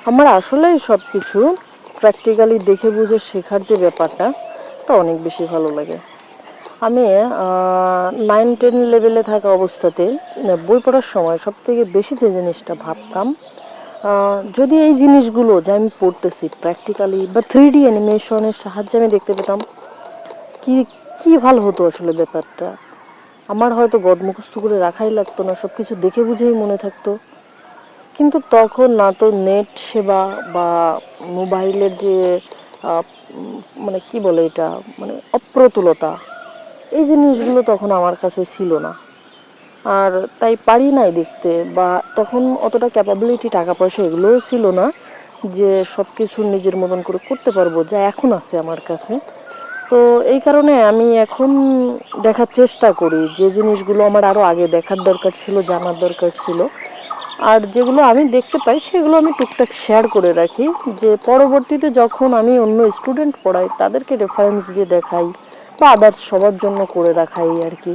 আমার আসলেই সবকিছু প্র্যাকটিক্যালি দেখে বুঝে শেখার যে ব্যাপারটা, তা অনেক বেশি ভালো লাগে। আমি 9-10 লেভেলে থাকা অবস্থাতে বই পড়ার সময় সবথেকে বেশি যে জিনিসটা ভাবতাম, যদি এই জিনিসগুলো যে আমি পড়তেছি প্র্যাকটিক্যালি বা 3D অ্যানিমেশনের সাহায্যে আমি দেখতে পেতাম, কি কি ভালো হতো আসলে ব্যাপারটা। আমার হয়তো গদ মুখস্থ করে রাখাই লাগতো না, সবকিছু দেখে বুঝেই মনে থাকতো। কিন্তু তখন না তো নেট সেবা বা মোবাইলের যে মানে কি বলে এটা, মানে অপ্রতুলতা, এই জিনিসগুলো তখন আমার কাছে ছিল না। আর তাই পারি নাই দেখতে, বা তখন অতটা ক্যাপাবিলিটি, টাকা পয়সা এগুলোও ছিল না যে সব কিছু নিজের মতন করে করতে পারবো যা এখন আছে আমার কাছে। তো এই কারণে আমি এখন দেখার চেষ্টা করি যে জিনিসগুলো আমার আরও আগে দেখার দরকার ছিল, জানার দরকার ছিল। আর যেগুলো আমি দেখতে পাই সেগুলো আমি টুকটাক শেয়ার করে রাখি, যে পরবর্তীতে যখন আমি অন্য স্টুডেন্ট পড়াই তাদেরকে রেফারেন্স দিয়ে দেখাই, বা আদার্স সবার জন্য করে রাখাই আর কি।